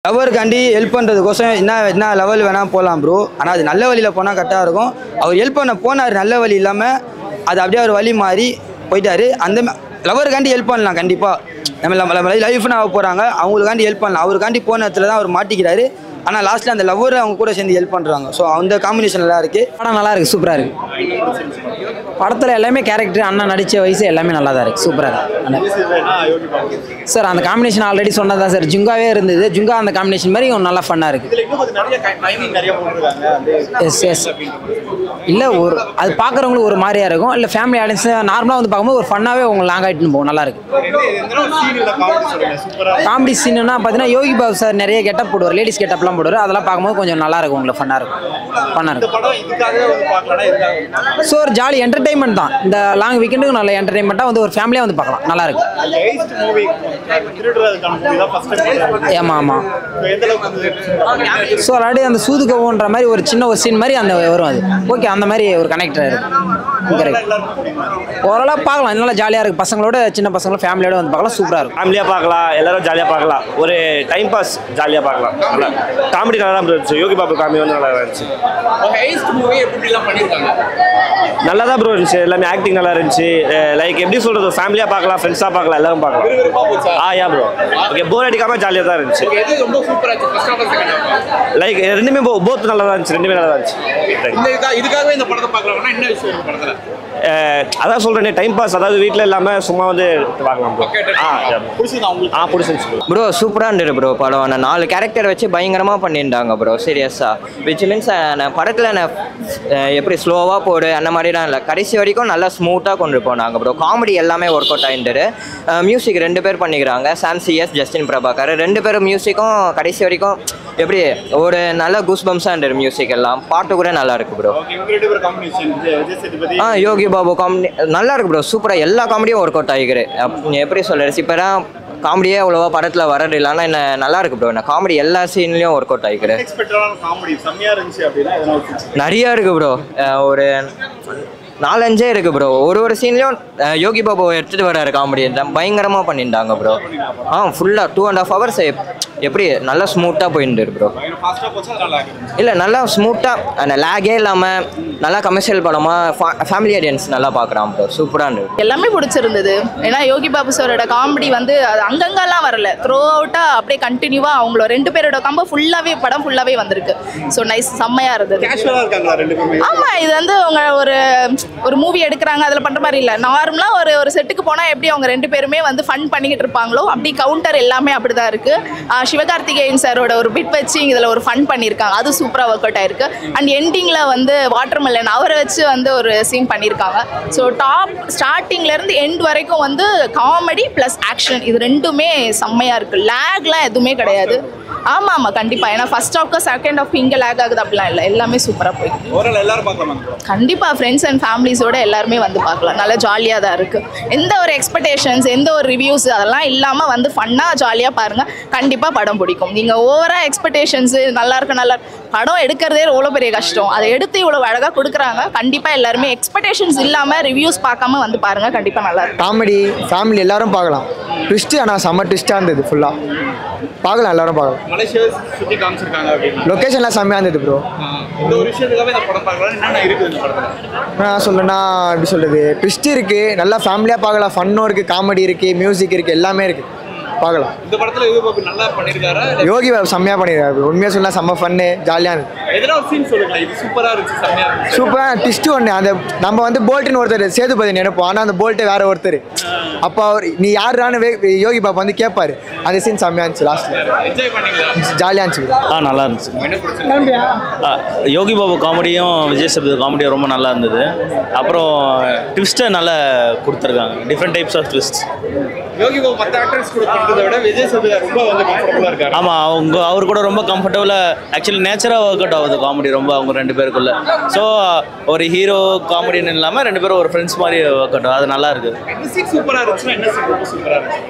லவருக்காண்டி help பண்ணுறதுக்கோசம் என்ன level வேணால் போகலாம் ப்ரோ. ஆனால் அது நல்ல வழியில் போனால் கரெக்டாக இருக்கும். அவர் ஹெல்ப் பண்ண போனார் நல்ல வழி இல்லாமல், அது அப்படியே ஒரு வழி மாறி போயிட்டார். அந்த லவருக்காண்டி ஹெல்ப் பண்ணலாம் கண்டிப்பாக. நம்ம லைஃப்னு ஆக போகிறாங்க, அவங்களுக்காண்டி ஹெல்ப் பண்ணலாம். அவருக்காண்டி போன இடத்துல தான் அவர் மாட்டிக்கிறாரு. ஆனால் லாஸ்ட்டில் அந்த லவ்வர் அவங்க கூட சேர்ந்து ஹெல்ப் பண்ணுறாங்க. ஸோ அந்த காம்பினேஷன் நல்லா இருக்குது. படம் நல்லா இருக்குது, சூப்பராக இருக்குது. படத்தில் எல்லாமே கேரக்டர் அண்ணா நடித்த வயசு எல்லாமே நல்லா தான் இருக்குது, சூப்பராக இருக்குது. சார் அந்த காம்பினேஷன் ஆல்ரெடி சொன்னது தான் சார், ஜுங்காவே இருந்தது. ஜுங்கா அந்த காம்பினேஷன் மாதிரி நல்லா ஃபன்னாக இருக்குது. எஸ் எஸ் இல்லை ஒரு அது பார்க்குறவங்களுக்கு ஒரு மாதிரியாக இருக்கும். இல்லை ஃபேமிலி ஆடியன்ஸ் நார்மலாக வந்து பார்க்கும்போது ஒரு ஃபன்னாகவே உங்களுக்கு லாங் ஆகிட்டுன்னு போகும், நல்லா இருக்குது. காமெடி சீனுன்னா பார்த்தீங்கன்னா யோகி பாபு சார் நிறைய கெட்டப் போடுவார், லேடிஸ் கெட்டப்லாம் போடுவார். அதெல்லாம் பார்க்கும்போது கொஞ்சம் நல்லா இருக்கும், உங்களுக்கு ஃபன்னாக இருக்கும். ஸோ ஒரு ஜாலி என்டர்டைன்மெண்ட் தான். இந்த லாங் வீக்கெண்டுக்கு நல்ல என்டர்டைன்மெண்ட்டாக வந்து ஒரு ஃபேமிலியாக வந்து பார்க்கலாம், நல்லா இருக்கும். ஆமாம் ஆமாம். ஸோ ஆல்ரெடி அந்த சூதுகவுன்ற மாதிரி ஒரு சின்ன ஒரு சீன் மாதிரி அந்த வரும், அது ஓகே. அந்த மாதிரி ஒரு கனெக்டர் இருக்குது. ஓரளவு பார்க்கலாம், நல்லா ஜாலியாக இருக்குது. பசங்களோட சின்ன பசங்களோட ஃபேமிலியோட வந்து பார்க்கலாம், சூப்பராக இருக்கும். ஃபேமிலியாக பார்க்கலாம், எல்லாரும் ஜாலியாக பார்க்கலாம். ஒரு டைம் பாஸ் ஜாலியாக பார்க்கலாம். நல்லா காமெடி நல்லா இருந்துச்சு. யோகி பாபு காமெடி வந்து நல்லா இருந்துச்சு. நல்லா தான் ப்ரோ இருந்துச்சு. எல்லாமே ஆக்டிங் நல்லா இருந்துச்சு. லைக் எப்படி சொல்கிறது, ஃபேமிலியாக பார்க்கலாம், ஃப்ரெண்ட்ஸாக பார்க்கலாம், எல்லாரும் பார்க்கலாம். யா ப்ரோ, ஓகே. போர் அடிக்காமல் ஜாலியாக தான் இருந்துச்சு. லைக் ரெண்டுமே போத் நல்லா தான் இருந்துச்சு. ரெண்டுமே நல்லா தான் இருந்துச்சு. இதுக்காகவே இந்த படத்தை பார்க்கலாம்னா என்ன விஷயம் இருக்கு படத்துல? அதான் சொல்கிறேன், டைம் பாஸ். அதாவது வீட்டில் இல்லாமல் சும்மா வந்து பார்க்கலாம் ப்ரோ. பிடிச்சிருந்துச்சு ப்ரோ. சூப்பராக இருந்தது ப்ரோ படம். நான் 4 கேரக்டர் வச்சு பயங்கரமாக பண்ணியிருந்தாங்க ப்ரோ, சீரியஸாக. விச் மீன்ஸ் நான் படத்தில் நான் எப்படி ஸ்லோவாக போடு அந்த மாதிரிலாம் இல்லை, கடைசி வரைக்கும் நல்லா ஸ்மூத்தாக கொண்டு போனாங்க ப்ரோ. காமெடி எல்லாமே ஒர்க் அவுட் ஆகிட்டு. மியூசிக் 2 பேர் பண்ணிக்கிறாங்க, சாம் சிஎஸ், ஜஸ்டின் பிரபாகர். 2 பேரும் மியூசிக்கும் கடைசி வரைக்கும் எப்படி ஒரு நல்ல கூஸ் பம்ஸாக இருந்தது. மியூசிக் எல்லாம் பாட்டு கூட நல்லா இருக்கு ப்ரோ. யோகி பாபு காமெடி நல்லா இருக்கு ப்ரோ, சூப்பராக. எல்லா காமெடியும் ஒர்க் அவுட் ஆகிக்கிறேன். எப்படி சொல்கிறது, இப்போ தான் காமெடியே அவ்வளோவா படத்தில் வரது இல்லை. ஆனால் என்ன நல்லா இருக்கு ப்ரோ. நான் காமெடி எல்லா சீன்லேயும் ஒர்க் அவுட் ஆகிக்கிறேன். நிறையா இருக்குது ப்ரோ, ஒரு 4-5 இருக்குது ப்ரோ. ஒரு சீன்லேயும் யோகி பாபு எடுத்துகிட்டு வர்றாரு காமெடி, பயங்கரமாக பண்ணியிருந்தாங்க ப்ரோ. ஃபுல்லாக 2.5 hours எப்படி நல்லா ஸ்மூத்தாக போயிட்டு ப்ரோ. இல்லை நல்லா ஸ்மூத்தாக, அந்த லேகே இல்லாமல் நல்லா கமர்ஷியல் படமாக ஃபேமிலி ஆடியன்ஸ் நல்லா பார்க்குறான் ப்ரோ. சூப்பராக இருந்தது, எல்லாமே பிடிச்சிருந்தது. ஏன்னா யோகி பாபு சாரோட காமெடி வந்து அது அங்கங்கெல்லாம் வரல, த்ரோ அவுட்டாக அப்படியே கண்டினியூவாக அவங்கள 2 பேரோட காம்போ ஃபுல்லாகவே படம் ஃபுல்லாகவே வந்திருக்கு. ஸோ நைஸ், செம்மையாக இருந்தது. ஆமாம், இது வந்து அவங்க ஒரு மூவி எடுக்கிறாங்க, அதில் பண்ணுற மாதிரி இல்லை. நார்மலாக ஒரு செட்டுக்கு போனால் எப்படி அவங்க 2 பேருமே வந்து ஃபன் பண்ணிக்கிட்டு இருப்பாங்களோ அப்படி கவுண்டர் எல்லாமே அப்படி தான் இருக்குது. சிவகார்த்திகேயன் சாரோட ஒரு பிட் வச்சு இதில் ஒரு ஃபன் பண்ணியிருக்காங்க, அது சூப்பராக ஒர்க் அவுட் ஆயிருக்கு. அண்ட் எண்டிங்கில் வந்து வாட்டர்மெலன் அவரை வச்சு வந்து ஒரு சீன் பண்ணியிருக்காங்க. ஸோ ஸ்டார்டிங்லேருந்து எண்ட் வரைக்கும் வந்து காமெடி ப்ளஸ் ஆக்ஷன் இது 2மே செம்மையாக இருக்குது. லேக்லாம் எதுவுமே கிடையாது. ஆமாம் ஆமாம், கண்டிப்பாக. ஏன்னா ஃபர்ஸ்ட் ஹாஃப்க்கு செகண்ட் ஹாஃப் இங்கே லேக் ஆகுது அப்படிலாம் இல்லை, எல்லாமே சூப்பராக போயிருக்கு. கண்டிப்பாக ஃப்ரெண்ட்ஸ் அண்ட் ஃபேமிலிஸோட எல்லாருமே வந்து பார்க்கலாம், நல்லா ஜாலியாக தான் இருக்குது. எந்த ஒரு எக்ஸ்பெக்டேஷன்ஸ், எந்த ஒரு ரிவ்யூஸ் அதெல்லாம் இல்லாமல் வந்து ஃபன்னாக ஜாலியாக பாருங்கள், கண்டிப்பாக படம் பிடிக்கும். நீங்கள் ஓவராக எக்ஸ்பெக்டேஷன்ஸு நல்லா படம் எடுக்கிறதே எவ்வளோ பெரிய கஷ்டம், அதை எடுத்து இவ்வளோ அழகாக கொடுக்குறாங்க. கண்டிப்பாக எல்லாருமே எக்ஸ்பெக்டேஷன்ஸ் இல்லாமல் ரிவ்யூஸ் பார்க்காம வந்து பாருங்கள், கண்டிப்பாக நல்லா இருக்கும். காமெடி ஃபேமிலி எல்லாரும் பார்க்கலாம். ட்விஸ்ட்டு ஆனால் செம்ம ட்விஸ்ட்டாக இருந்தது, ஃபுல்லாக பார்க்கலாம், எல்லாரும் பார்க்கலாம். லொக்கேஷன்லாம் செம்மையாக இருந்தது ப்ரோ. நான் சொல்லணும்னா எப்படி சொல்கிறது, ட்விஸ்ட் இருக்குது, நல்லா ஃபேமிலியாக பார்க்கலாம். ஃபன்னும் இருக்குது, காமெடி இருக்குது, மியூசிக் இருக்குது, எல்லாமே இருக்குது, பார்க்கலாம். இந்த படத்துல யோகி பாபு நல்லா பண்ணிருக்காரா? யோகி பாபு செம்மையாக பண்ணியிருக்காரு, உண்மையாக சொல்லலாம் செம்ம ஃபன்னு, ஜாலியாக இருந்துச்சு. சூப்பராக ட்விஸ்ட் ஒன்று. அந்த நம்ம வந்து போல்ட்டுன்னு ஒருத்தர் சேதுபதி நினைப்போம், ஆனால் அந்த போல்ட்டு வேற ஒருத்தர். அப்போ அவர் நீ யாருன்னு யோகி பாபு வந்து கேட்பாரு. அந்த சீன் செம்மையாக இருந்துச்சு, லாஸ்ட்டில் ஜாலியாக இருந்துச்சு. நல்லா இருந்துச்சு. யோகி பாபு காமெடியும் விஜய் சேதுபதி காமெடியும் ரொம்ப நல்லா இருந்தது. அப்புறம் ட்விஸ்ட்டை நல்லா கொடுத்துருக்காங்க, different types of twist. Yogi Babu மற்ற ஆக்டர்ஸ் கூட பண்ணுறதை விட விஜய் சேதுபதி ரொம்ப வந்து கம்ஃபர்டபுளாக இருக்காரு. ஆமாம், அவர் கூட ரொம்ப கம்ஃபர்டபுளாக ஆக்சுவலி நேச்சராக ஒர்க் அவுட் ஆகுது காமெடி ரொம்ப அவங்க 2 பேருக்குள்ள. ஸோ ஒரு ஹீரோ காமெடின்னு இல்லாமல் 2 பேரும் ஒரு ஃப்ரெண்ட்ஸ் மாதிரி ஒர்க் அவுட், அது நல்லா இருக்குது. சூப்பராக இருந்துச்சுன்னா என்ன சீன் சூப்பராக இருந்துச்சு?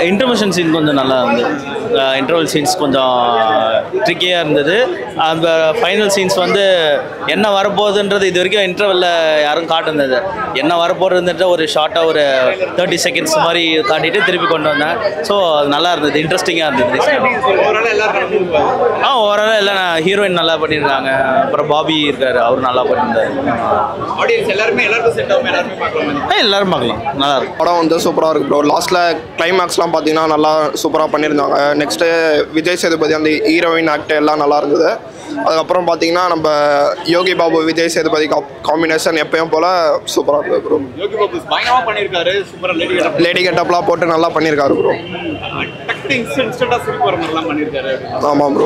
இன்டர்மிஷன் சீன் கொஞ்சம் நல்லா இருந்தது. இன்டர்வல் சீன்ஸ் கொஞ்சம் ட்ரிக்கியாக இருந்தது. அந்த ஃபைனல் சீன்ஸ் வந்து என்ன வரப்போகுதுன்றது இது வரைக்கும் இன்டர்வலில் யாரும் காட்டுனது, என்ன வரப்போகுதுன்ற ஒரு ஷார்ட்டாக ஒரு 30 seconds மாதிரி காட்டிட்டு திருப்பி கொண்டு வந்தேன். ஸோ அது நல்லா இருந்தது, இன்ட்ரெஸ்டிங்காக இருந்தது. ஓவராலாக எல்லாம் ஹீரோயின் நல்லா பண்ணியிருக்காங்க. அப்புறம் பாபி இருக்காரு, அவர் நல்லா பண்ணியிருந்தாரு. எல்லாரும் பார்க்கலாம், நல்லா இருக்கும். படம் வந்து சூப்பராக இருக்குது ப்ரோ. லாஸ்ட்டில் கிளைமேக்ஸ்லாம் பார்த்தீங்கன்னா நல்லா சூப்பராக பண்ணியிருந்தாங்க. நெக்ஸ்ட்டு விஜய் சேதுபதி அந்த ஹீரோயின் ஆக்ட் எல்லாம் நல்லா இருந்தது. அதுக்கப்புறம் பார்த்தீங்கன்னா நம்ம யோகி பாபு விஜய் சேதுபதி காம்பினேஷன் எப்பயும் போல் சூப்பராக இருக்குது ப்ரோ. யோகி பாபு பயங்கரமா பண்ணியிருக்காரு. சூப்பராக லேடி கெட்டப்லாம் போட்டு நல்லா பண்ணியிருக்காரு ப்ரோ. ஆமாம் ப்ரோ.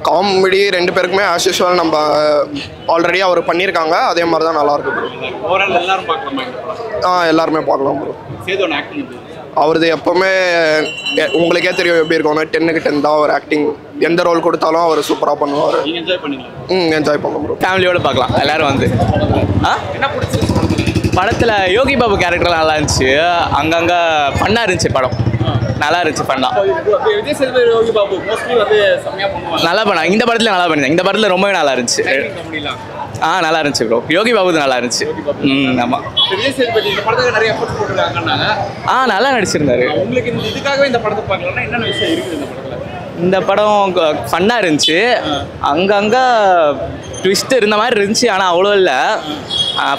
காமெடி ரெண்டு பேருக்குமே ஆஸ் யூஷுவல் நம்ம ஆல்ரெடி அவர் பண்ணியிருக்காங்க, அதே மாதிரி தான் நல்லா இருக்கு ப்ரோ. எல்லாருமே பார்க்கலாம் ப்ரோ. அவரது எப்போவுமே உங்களுக்கே தெரியும் எப்படி இருக்கும், 10க்கு 10 தான் அவர் ஆக்டிங். எந்த ரோல் கொடுத்தாலும் அவர் சூப்பராக பண்ணுவார். என்ஜாய் பண்ணலாம் ப்ரோ. ஃபேமிலியோடு பார்க்கலாம் எல்லாரும் வந்து. படத்தில் யோகி பாபு கேரக்டர் நல்லா இருந்துச்சு. அங்கங்கே ஃபன்னாக இருந்துச்சு படம், நல்லா இருந்துச்சு ஃபன்னா. விஜய் சேதுபதி யோகி பாபு மோஸ்ட்லி வந்து செம்மையா பண்ணுவாங்க. நல்லா பண்ணாங்க. இந்த படத்தில் நல்லா பண்ணாங்க. இந்த படத்தில் ரொம்பவே நல்லா இருந்துச்சு. நல்லா இருந்துச்சு ப்ரோ. யோகி பாபு நல்லா இருந்துச்சு. ஆமாம். விஜய் சேதுபதி இந்த படத்துக்கு நிறைய எஃபர்ட்ஸ் போட்டுருக்காங்கன்னாங்க. நல்லா நடிச்சிருந்தாரு. உங்களுக்கு இதுக்காகவே இந்த படத்தை பார்க்கலன்னா என்னென்ன விஷயம் இருக்குது இந்த படத்தில்? இந்த படம் ஃபன்னாக இருந்துச்சு. அங்கங்கே ட்விஸ்ட் இருந்த மாதிரி இருந்துச்சு, ஆனால் அவ்வளோ இல்லை.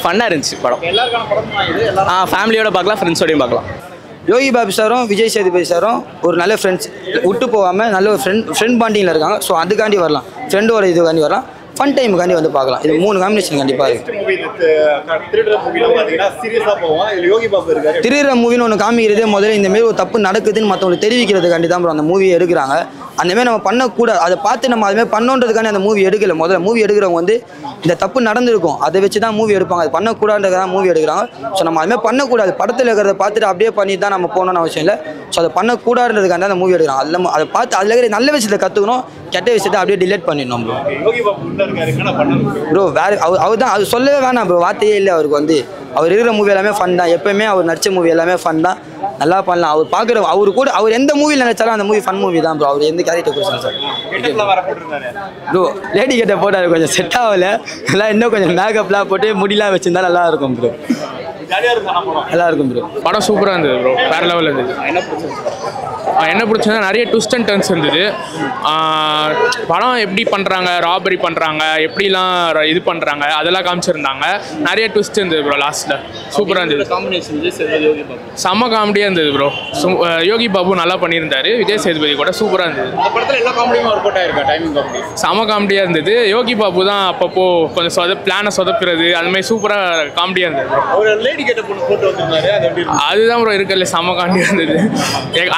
ஃபன்னாக இருந்துச்சு படம். எல்லாருக்கான படம் தான் இது. ஃபேமிலியோட பார்க்கலாம், ஃப்ரெண்ட்ஸோடையும் பார்க்கலாம். யோகி பாபு சாரும் விஜய் சேதுபதி சாரும் ஒரு நல்ல ஃப்ரெண்ட்ஸ், விட்டு போகாமல் நல்ல ஒரு ஃப்ரெண்ட் பாண்டிங்கில் இருக்காங்க. ஸோ அதுக்காண்டி வரலாம், ஃப்ரெண்டோட இதுக்காண்டி வரலாம், ஃபன் டைமுக்காண்டி வந்து பார்க்கலாம். இது 3 காம்பினேஷன் கண்டிப்பாக இருக்குது. திருடுற மூவின்னு ஒன்று காமிக்கிறதே முதல்ல இந்தமாரி ஒரு தப்பு நடக்குதுன்னு மற்றவங்களுக்கு தெரிவிக்கிறதுக்காண்டி தான் அந்த மூவியை எடுக்கிறாங்க. அந்தமாரி நம்ம பண்ணக்கூடாது, அதை பார்த்து நம்ம அதுமாதிரி பண்ணோன்றதுக்காண்டி அந்த மூவி எடுக்கலை. முதல்ல மூவி எடுக்கிறவங்க வந்து இந்த தப்பு நடந்திருக்கும், அதை வச்சு தான் மூவி எடுப்பாங்க. அது பண்ணக்கூடாதுன்றதான் மூவி எடுக்கிறாங்க. ஸோ நம்ம அதுமாதிரி பண்ணக்கூடாது, படத்தில் இருக்கிறத பார்த்துட்டு அப்படியே பண்ணி தான் நம்ம போகணும்னு அவசியம் இல்லை. ஸோ அதை பண்ணக்கூடாதுன்றதுக்காண்டி அந்த மூவி எடுக்கிறாங்க. அதில் அதை பார்த்து அதில் இருக்கிற நல்ல விஷயத்தை கற்றுக்கணும், கெட்ட விஷயத்தை அப்படியே டிலேட் பண்ணிடணும் ப்ரோ. வேறு அவர் தான், அது சொல்லவே வேணாம் ப்ரோ, வார்த்தையே இல்லை அவருக்கு. வந்து அவர் இருக்கிற மூவி எல்லாமே ஃபன் தான். எப்போயுமே அவர் நடித்த மூவி எல்லாமே ஃபன் தான், நல்லா பண்ணலாம். அவர் பார்க்குற அவர் கூட அவர் எந்த மூவியில் நினைச்சாலும் அந்த மூவி ஃபன் மூவி தான் ப்ரோ. அவர் எந்த கேரக்டர் கொடுத்தாலும் சார் ப்ரோ. லேடி கிட்ட போட்டார், கொஞ்சம் செட் ஆகலை. எல்லாம் இன்னும் கொஞ்சம் மேக்கப்லாம் போட்டு முடியெலாம் வச்சுருந்தா நல்லா இருக்கும் ப்ரோ. நல்லா இருக்கும் ப்ரோ. படம் சூப்பராக இருந்தது ப்ரோ, வேறு லெவலில் இருந்தது. என்ன பிடிச்சதுன்னா நிறைய ட்விஸ்ட் அண்ட் டர்ன்ஸ் இருந்தது. படம் எப்படி பண்ணுறாங்க, ராபரி பண்ணுறாங்க, எப்படிலாம் இது பண்ணுறாங்க, அதெல்லாம் காமிச்சிருந்தாங்க. நிறைய ட்விஸ்ட் இருந்தது ப்ரோ லாஸ்ட்டில். சூப்பராக இருந்தது. செம்ம காமெடியாக இருந்தது ப்ரோ. யோகி பாபு நல்லா பண்ணியிருந்தாரு, விஜய் சேதுபதி கூட சூப்பராக இருந்தது. செம்ம காமெடியாக இருந்தது. யோகி பாபு தான் அப்பப்போ கொஞ்சம் பிளானை சொதப்புறது அந்த மாதிரி சூப்பராக காமெடியாக இருந்தது ப்ரோ. அதுதான் ப்ரோ இருக்கிறதுல செம்ம காமெடியாக இருந்தது.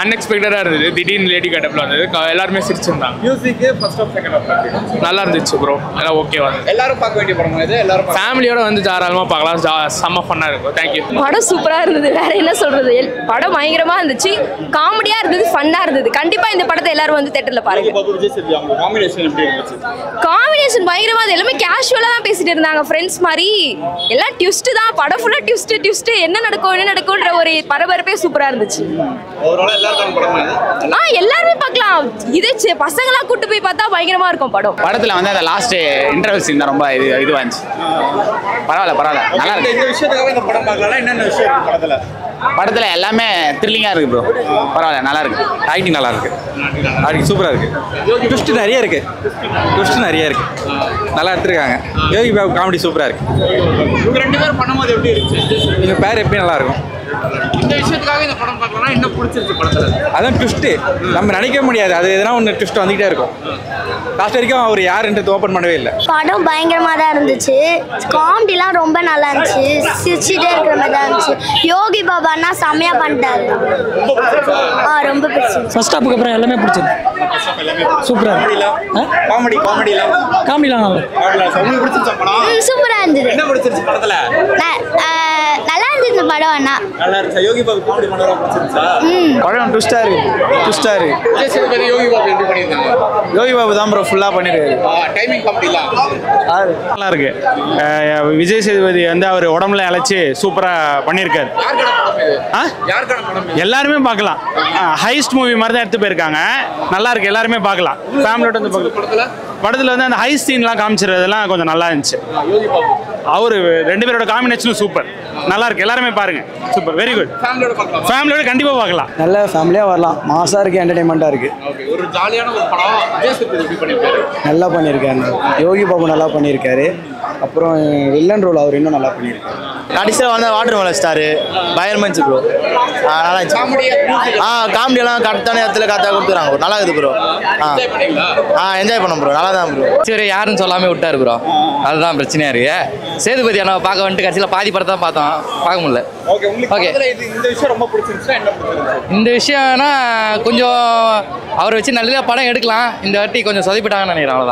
அன்எக்ஸ்பெக்டடாக இருந்தது. திடீர்னு லேடி கட்டப்பில் வந்தது, எல்லாருமே சிரிச்சிருந்தாங்க. நல்லா இருந்துச்சு ப்ரோ, எல்லாம் ஓகேவா இருந்தது. எல்லாரும் பார்க்க வேண்டிய படம் இது. எல்லாரும் ஃபேமிலியோட வந்து தாராளமாக பார்க்கலாம், செம்ம ஃபன்னாக இருக்கும். தேங்க்யூ. படம் சூப்பராக இருந்தது, வேற என்ன சொல்றது. படம் பயங்கரமாக இருந்துச்சு, காமெடியாக இருந்தது, ஃபன்னாக இருந்தது. கண்டிப்பாக இந்த படத்தை எல்லாரும் வந்து தேட்டரில் பாருங்க. காம்பினேஷன் பயங்கரமாக இருந்தது. எல்லாமே கேஷுவலாக தான் பேசிட்டு இருந்தாங்க, ஃப்ரெண்ட்ஸ் மாதிரி. எல்லாம் ட்விஸ்ட் தான், படம் ஃபுல்லாக ட்விஸ்ட் என்ன நடக்கும்ன்ற ஒரு பரபரப்பே சூப்பராக இருந்துச்சு. எல்லாருமே பார்க்கலாம். இது பசங்களாம் கூட்டு போய் பார்த்தா பயங்கரமா இருக்கும் படம். படத்துல வந்து அந்த லாஸ்ட் இன்டர்வல் சீன் தான் ரொம்ப இதுவா இருந்துச்சு. பரவாயில்ல நல்லா இருக்கு. இந்த விஷயத்துக்காக இந்த படம் பார்க்கலாம். என்னென்ன விஷயம் இருக்கு படத்துல? படத்துல எல்லாமே த்ரில்லிங்கா இருக்கு ப்ரோ. பரவாயில்ல, நல்லா இருக்கு. ஆக்டிங் நல்லா இருக்கு. ஆக்டிங் சூப்பரா இருக்கு. ட்விஸ்ட் நிறைய இருக்கு. நல்லா எடுத்துருக்காங்க. யோகி பாபு காமெடி சூப்பரா இருக்கு. இவங்க ரெண்டு பேரும் பண்ணும்போது எப்படி இருந்துச்சு? இவங்க பேர் எப்பயும் நல்லா இருக்கும். இந்த விஷயத்துக்காக இந்த படம் பார்க்கலாம். என்ன பிடிச்சிருச்சு படத்துல? அதான் ட்விஸ்ட், நம்ம நினைக்க முடியாது. அது எதனா ஒன்று ட்விஸ்ட் வந்துகிட்டே இருக்கும். லாஸ்ட் வரைக்கும் அவர் யாருன்றது ஓப்பன் பண்ணவே இல்லை. படம் பயங்கரமாக தான் இருந்துச்சு. காமெடிலாம் ரொம்ப நல்லா இருந்துச்சு. சிரிச்சுட்டே இருக்கிற மாதிரி தான் இருந்துச்சு. யோகி பாபான்னா செம்மையா பண்ணிட்டாரு. ரொம்ப பிடிச்சிருக்கு. ஃபர்ஸ்ட் ஹாஃப்க்கு அப்புறம் எல்லாமே பிடிச்சது. சூப்பரா காமெடிலாம் சூப்பரா இருந்தது. என்ன பிடிச்சிருச்சு படத்துல? நல்லா இருந்துச்சு படம். அண்ணா நல்லா இருந்துச்சு. யோகி பாபு காமெடி பண்ணறத பிடிச்சிருச்சா? படம் ட்விஸ்டா இருக்கு. விஜய் சேதுபதி யோகி பாபு எப்படி பண்ணிருக்காங்க? யோகி பாபு தான் ப்ரோ ஃபுல்லா பண்ணிருக்காரு. டைமிங் காமெடிலாம் நல்லா இருக்கு. விஜய் சேதுபதி வந்து அவர் உடம்புல இழைச்சி சூப்பரா பண்ணியிருக்காரு. எல்லாருமே பார்க்கலாம். ஹைஸ்ட் மூவி மாதிரி தான் எடுத்து போயிருக்காங்க. நல்லா இருக்கு, எல்லாருமே பார்க்கலாம். ஃபேமிலியோட வந்து படத்துல வந்து அந்த ஹை சீன்லாம் காமிச்சிருந்ததெல்லாம் கொஞ்சம் நல்லா இருந்துச்சு. அவரு ரெண்டு பேரோட காம்பினேஷனும் சூப்பர். நல்லா இருக்கு எல்லாருமே பாருங்க சூப்பர் வெரி குட் ஃபேமிலியோட பார்க்கலாம். ஃபேமிலியோட கண்டிப்பாக பார்க்கலாம். நல்ல ஃபேமிலியாக வரலாம், மாசாக இருக்குது, என்டர்டைன்மெண்ட்டாக இருக்குது. ஓகே, ஒரு ஜாலியான ஒரு படம். விஜய் சேதுபதி எப்படி பண்ணிருக்காரு? நல்லா பண்ணியிருக்காரு. யோகி பாபு நல்லா பண்ணியிருக்காரு. அப்புறம் வில்லன் ரோல் அவர் இன்னும் நல்லா பண்ணியிருக்காரு. கடைசியில் வந்து வாட்டர் மெலன் ஸ்டாரு பயங்கரமா இருந்துச்சு ப்ரோ. நல்லா இருந்துச்சு. காமெடியெல்லாம் கரெக்டான இடத்துல கரெக்டாக கொடுத்துறாங்க ப்ரோ. நல்லா இருக்குது ப்ரோ. என்ஜாய் பண்ணோம் ப்ரோ. நல்லா தான் ப்ரோ. சரி யாருன்னு சொல்லாமல் விட்டார் ப்ரோ. அதுதான் பிரச்சனையாக இருக்கு. சேதுபதி அண்ணா பார்க்க வந்துட்டு கடைசியில் பாதி படத்தை தான் பார்த்தோம், பார்க்க முடியல. ஓகே, உங்களுக்கு படத்துல இந்த விஷயம் ரொம்ப பிடிச்சிருந்துச்சா? என்ன பிடிச்சிருந்துச்சு? இந்த விஷயம்னா கொஞ்சம் அவரை வச்சு நல்லதாக படம் எடுக்கலாம், இந்த வாட்டி கொஞ்சம் சொதப்பிட்டாங்கன்னு நினைக்கிறேன், அவ்வளோதான்.